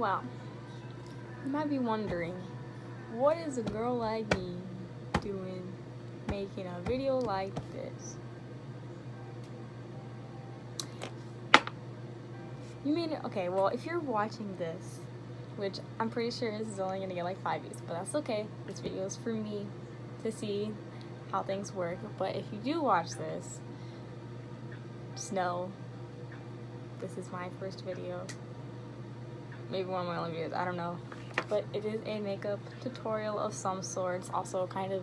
Well, you might be wondering, what is a girl like me doing making a video like this? You mean, okay, well, if you're watching this, which I'm pretty sure this is only gonna get like 5 views, but that's okay. This video is for me to see how things work. But if you do watch this, just know this is my first video. Maybe one of my only videos, I don't know. But it is a makeup tutorial of some sorts. Also kind of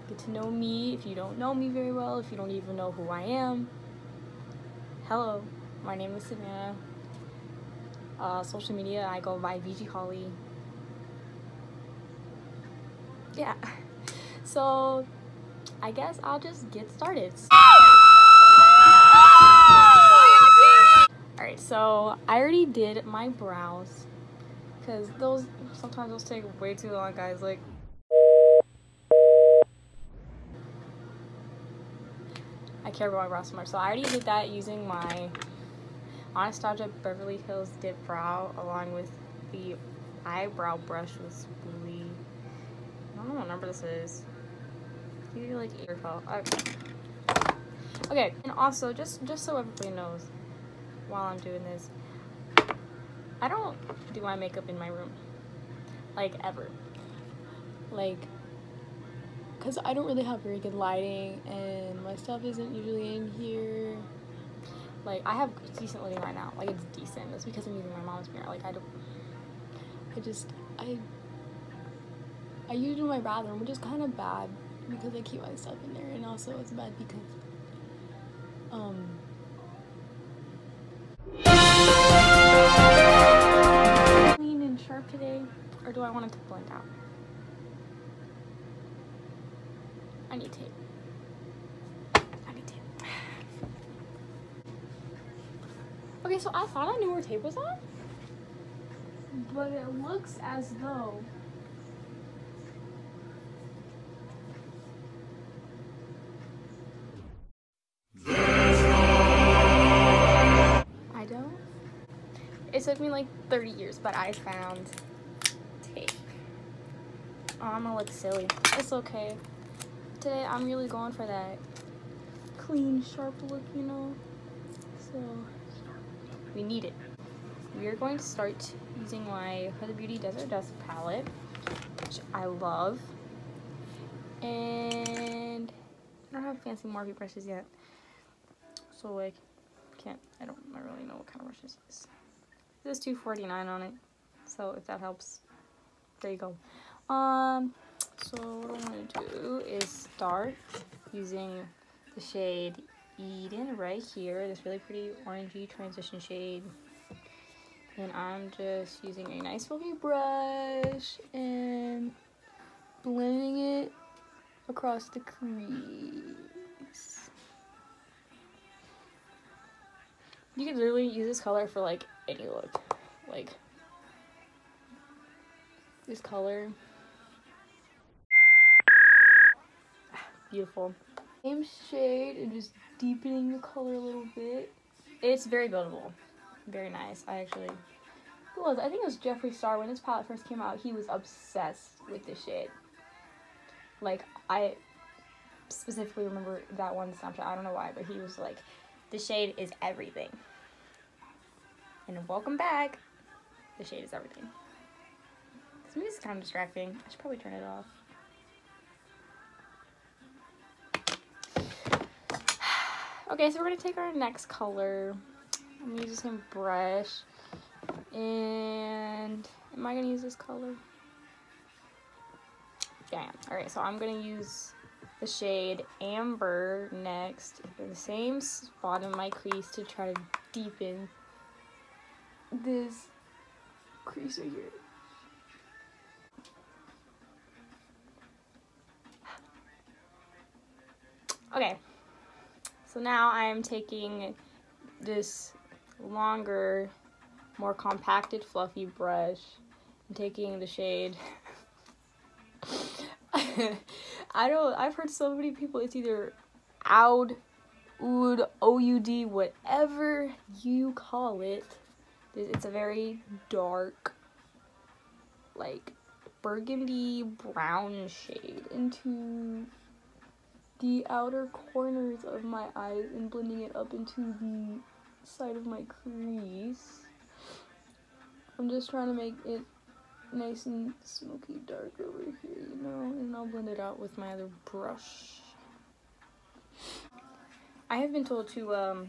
get to know me if you don't know me very well, if you don't even know who I am. Hello, my name is Savannah. Social media, I go by Vgholley. Yeah. So I guess I'll just get started. Alright, so I already did my brows, because sometimes those take way too long, guys. Like, I care about my brows so much. So I already did that using my Anastasia Beverly Hills Dip Brow, along with the eyebrow brush with Spoolie. I don't know what number this is. Maybe like 8 or 12. Okay, and also just so everybody knows, while I'm doing this, I don't do my makeup in my room, like, ever. Like, because I don't really have very good lighting and my stuff isn't usually in here. Like, I have decent lighting right now. Like, it's decent. That's because I'm using my mom's mirror. Like, I use it in my bathroom, which is kind of bad because I keep my stuff in there, and also it's bad because clean and sharp today, or do I want it to blend out? I need tape. Okay, so I thought I knew where tape was on, but it looks as though I don't. It took me like 30 years, but I found tape. Oh, I'm gonna look silly. It's okay. Today I'm really going for that clean, sharp look, you know? So we need it. We are going to start using my Huda Beauty Desert Dust palette, which I love. And I don't have fancy Morphe brushes yet, so like, I don't really know what kind of brush this is. There's $2.49 on it, so if that helps, there you go. So what I want to do is start using the shade Eden right here, this really pretty orangey transition shade. And I'm just using a nice fluffy brush and blending it across the crease. You could literally use this color for like any look. Like this color. Beautiful. Same shade and just deepening the color a little bit. It's very buildable. Very nice. I think it was Jeffree Star. When this palette first came out, he was obsessed with this shade. Like, I specifically remember that one Snapchat. I don't know why, but he was like, this shade is everything. And welcome back. The shade is everything. This music is kind of distracting. I should probably turn it off. Okay, so we're going to take our next color. I'm going to use the same brush. And am I going to use this color? Yeah, I am. Alright, so I'm going to use the shade Amber next in the same spot in my crease to try to deepen this crease right here. Okay, so now I am taking this longer, more compacted, fluffy brush and taking the shade. I've heard so many people, it's either Oud, Oud, O-U-D, whatever you call it. It's a very dark, like, burgundy brown shade into the outer corners of my eyes and blending it up into the side of my crease. I'm just trying to make it nice and smoky dark over here, you know, and I'll blend it out with my other brush. I have been told to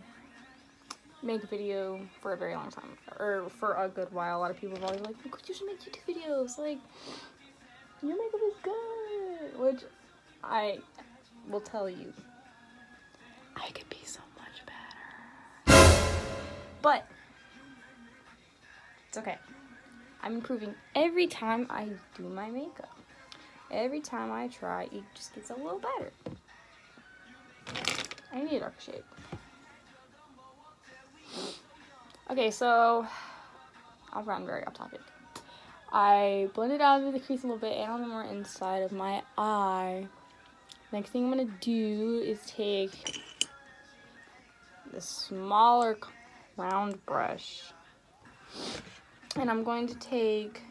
make a video for a very long time, or for a good while. A lot of people have always like, you should make YouTube videos, like, your makeup is good, which I will tell you, I could be so much better, but it's okay. I'm improving every time I do my makeup. Every time I try, it just gets a little better. I need a darker shade. Okay, so I'll run very off topic. I blended out into the crease a little bit and on the more inside of my eye. Next thing I'm gonna do is take the smaller round brush, and I'm going to take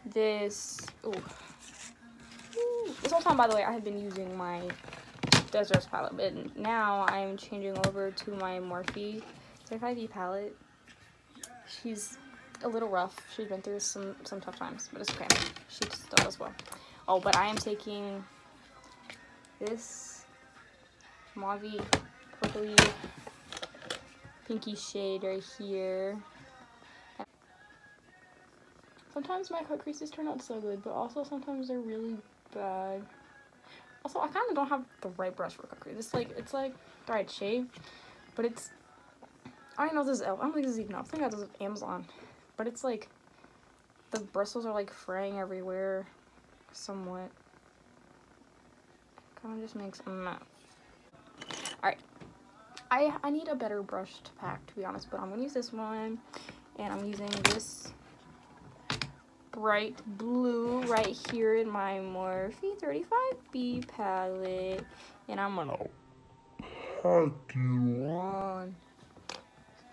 this. This whole time, by the way, I have been using my Desert palette, but now I'm changing over to my Morphe 35E palette. She's a little rough. She's been through some tough times, but it's okay. She still does well. Oh, but I am taking this mauve, purpley, pinky shade right here. Sometimes my cut creases turn out so good, but also sometimes they're really bad. Also, I kind of don't have the right brush for cut crease. It's like the right shade, but it's, I don't know if this is I don't think this is even I think I got this at Amazon, but it's like the bristles are like fraying everywhere, somewhat. Kind of just makes a mess. All right, I need a better brush to pack, to be honest, but I'm gonna use this one, and I'm using this bright blue right here in my Morphe 35B palette, and I'm gonna pack you on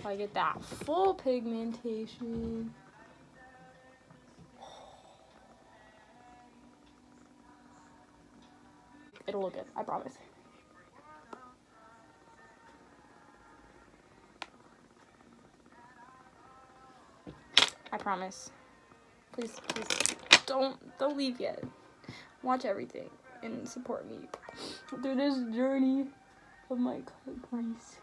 so I get that full pigmentation. It'll look good, I promise. I promise. Please, please don't leave yet. Watch everything and support me through this journey of my cut crease.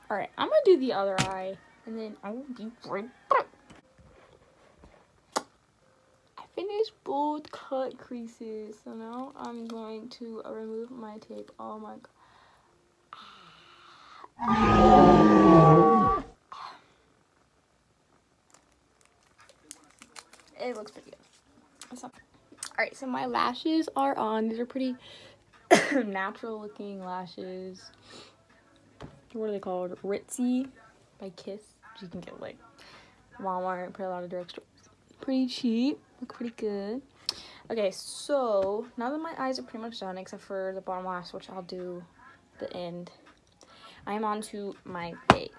Alright, I'm gonna do the other eye and then I will be right back. I finished both cut creases, so now I'm going to remove my tape. Oh my god. It looks pretty good. Alright, so my lashes are on. These are pretty natural looking lashes. What are they called? Ritzy by Kiss. You can get like Walmart, pretty a lot of drugstores. Pretty cheap. Look pretty good. Okay, so now that my eyes are pretty much done, except for the bottom lash, which I'll do at the end, I am on to my base.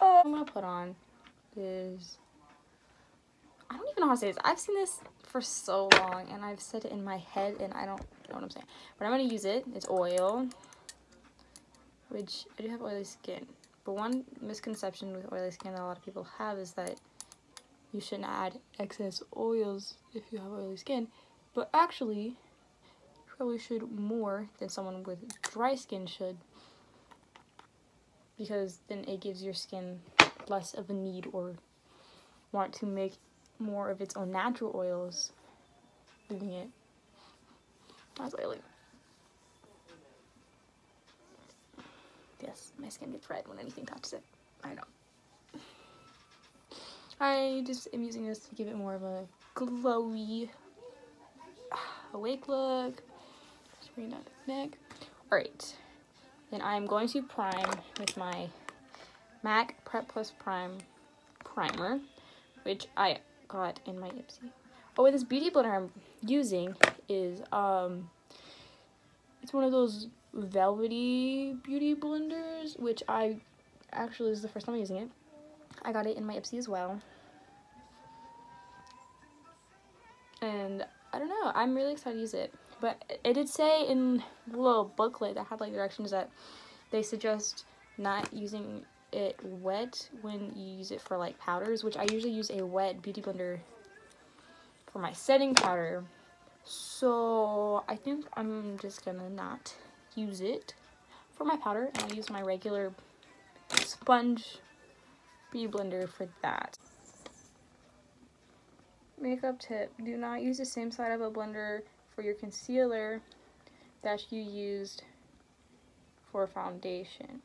Oh, I'm gonna put on is, I don't even know how to say this. I've seen this for so long and I've said it in my head and I don't know what I'm saying. But I'm gonna use it. It's oil, which I do have oily skin. But one misconception with oily skin that a lot of people have is that you shouldn't add excess oils if you have oily skin. But actually, you probably should more than someone with dry skin should. Because then it gives your skin less of a need or want to make more of its own natural oils, leaving it as oily. Yes, my skin gets red when anything touches it. I know. I just am using this to give it more of a glowy, awake look. Just bring it down to the neck. Alright. Then I'm going to prime with my MAC Prep Plus Prime primer, which I got in my Ipsy. Oh, this beauty blender I'm using is It's one of those velvety beauty blenders, which I actually, this is the first time I'm using it. I got it in my Ipsy as well. And I don't know, I'm really excited to use it. But it did say in the little booklet that had like directions that they suggest not using it wet when you use it for like powders, which I usually use a wet beauty blender for my setting powder. So I think I'm just gonna not use it for my powder, and I'll use my regular sponge beauty blender for that. Makeup tip: do not use the same side of a blender for your concealer that you used for foundation,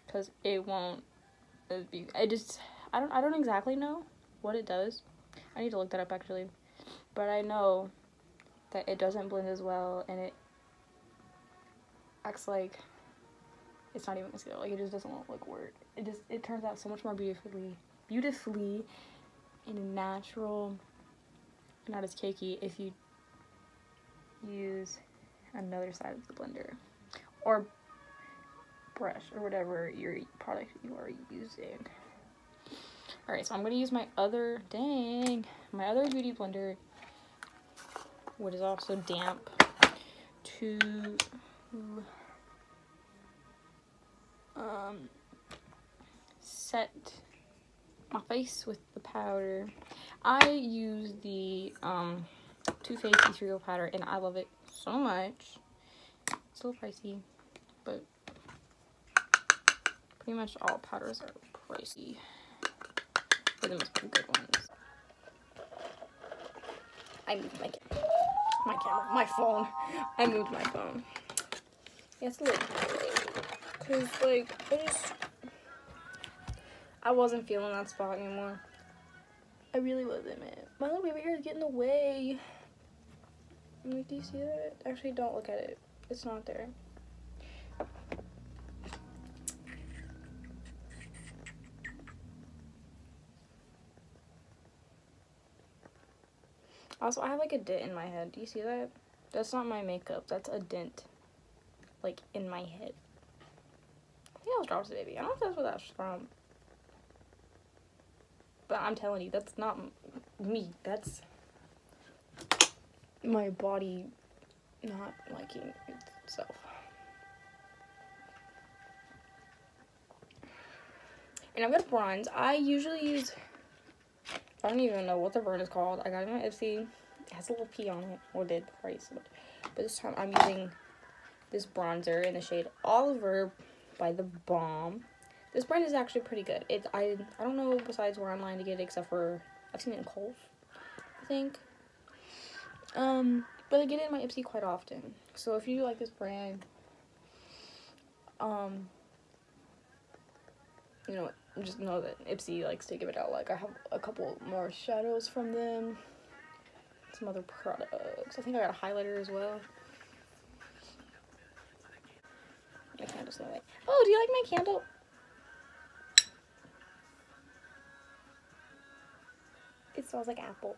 because it won't be, I don't exactly know what it does. I need to look that up actually, but I know that it doesn't blend as well, and it acts like it's not even concealer. Like, it just doesn't look work. It turns out so much more beautifully and natural, not as cakey, if you use another side of the blender or brush or whatever your product you are using. Alright, so I'm gonna use my other beauty blender, which is also damp, to set my face with the powder. I use the Too Faced Ethereal powder, and I love it so much. It's a little pricey, but pretty much all powders are pricey for the most good ones. I moved my phone. I moved my phone. Yeah, it's a little because like I wasn't feeling that spot anymore. I really wasn't, man. My little baby hair is getting in the way. Like, do you see that? Actually, don't look at it. It's not there. Also, I have like a dent in my head. Do you see that? That's not my makeup. That's a dent, like, in my head. I think I was dropped, baby. I don't know if that's what that's from. But I'm telling you, that's not me. That's my body not liking itself. And I'm gonna bronze. I usually use, I don't even know what the brand is called. I got it in my Ipsy. It has a little P on it, or did already. But this time I'm using this bronzer in the shade Oliver by The Balm. This brand is actually pretty good. I don't know besides where online to get it, except for I've seen it in Kohl's, I think. But I get it in my Ipsy quite often. So if you like this brand, you know, just know that Ipsy likes to give it out. Like, I have a couple more shadows from them, some other products. I think I got a highlighter as well. My candle's not like, oh, do you like my candle? It smells like apples.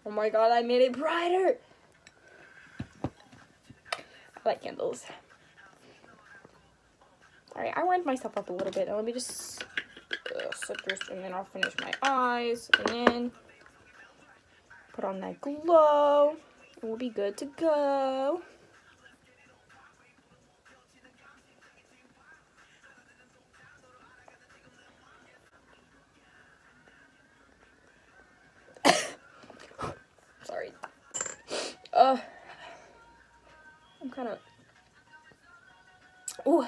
Oh my god, I made it brighter! I like candles. Alright, I warmed myself up a little bit. Now let me just set this, and then I'll finish my eyes, and then put on that glow, and we'll be good to go. Sorry. I'm kind of... Ooh!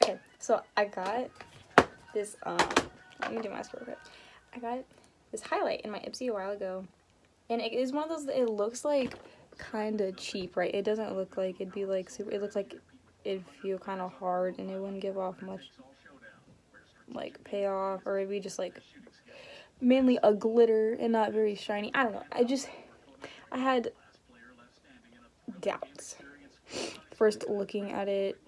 Okay, so I got this, let me do my mascara real quick. I got this highlight in my Ipsy a while ago, and it is one of those, it looks like kind of cheap, right? It doesn't look like it'd be like super, it looks like it'd feel kind of hard, and it wouldn't give off much, like, payoff, or it'd be just, like, mainly a glitter and not very shiny. I don't know. I had doubts first looking at it,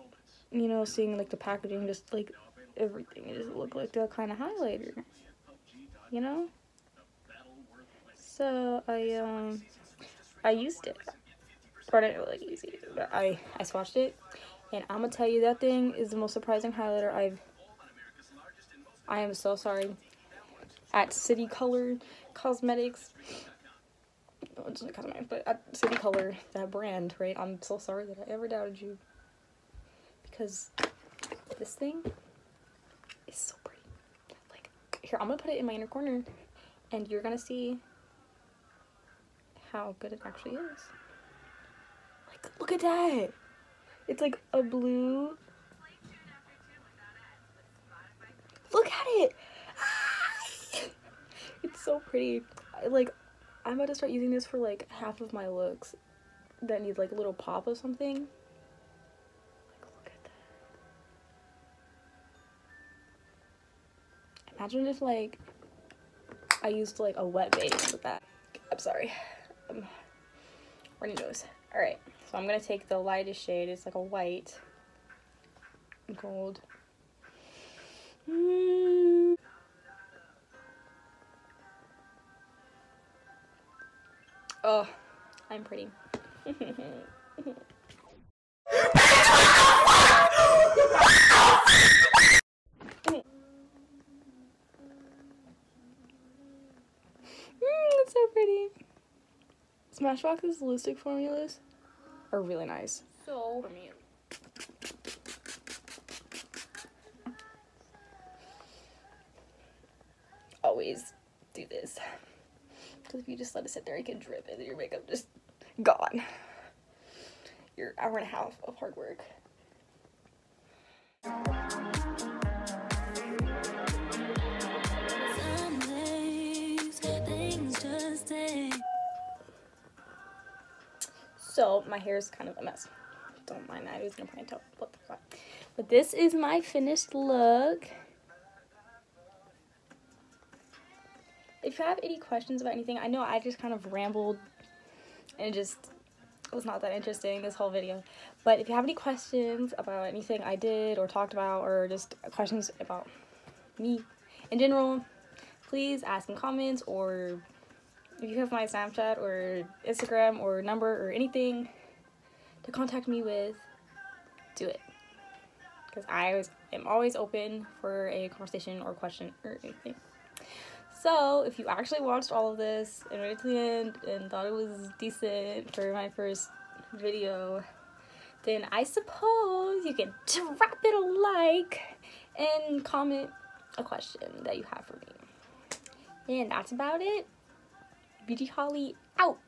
you know, seeing like the packaging, just like everything, it just looked like that kind of highlighter, you know. So I I used it. Or I didn't really use it, but I swatched it. And I'm gonna tell you, that thing is the most surprising highlighter I am so sorry. At City Color Cosmetics. No, it's not cosmetics, but at City Color, that brand, right? I'm so sorry that I ever doubted you. Because this thing is so pretty. Like, here, I'm gonna put it in my inner corner, and you're gonna see how good it actually is. Like, look at that! It's like a blue. Look at it! It's so pretty. I'm about to start using this for like half of my looks that need like a little pop of something. Like, look at that. Imagine if like I used like a wet base with that. I'm sorry. Runny nose. Alright, so I'm gonna take the lightest shade. It's like a white gold. Oh, I'm pretty. That's so pretty. Smashbox's lipstick formulas are really nice. So, for me, always do this. Because if you just let it sit there, it can drip and then your makeup just gone. Your hour and a half of hard work. So my hair is kind of a mess. Don't mind that. I was gonna ponytail. What the fuck? But this is my finished look. If you have any questions about anything, I know I just kind of rambled and it just was not that interesting, this whole video. But if you have any questions about anything I did or talked about, or just questions about me in general, please ask in comments, or if you have my Snapchat or Instagram or number or anything to contact me with, do it. Because I am always open for a conversation or question or anything. So, if you actually watched all of this and made it to the end and thought it was decent for my first video, then I suppose you can drop it a like and comment a question that you have for me. And that's about it. Vgholley out.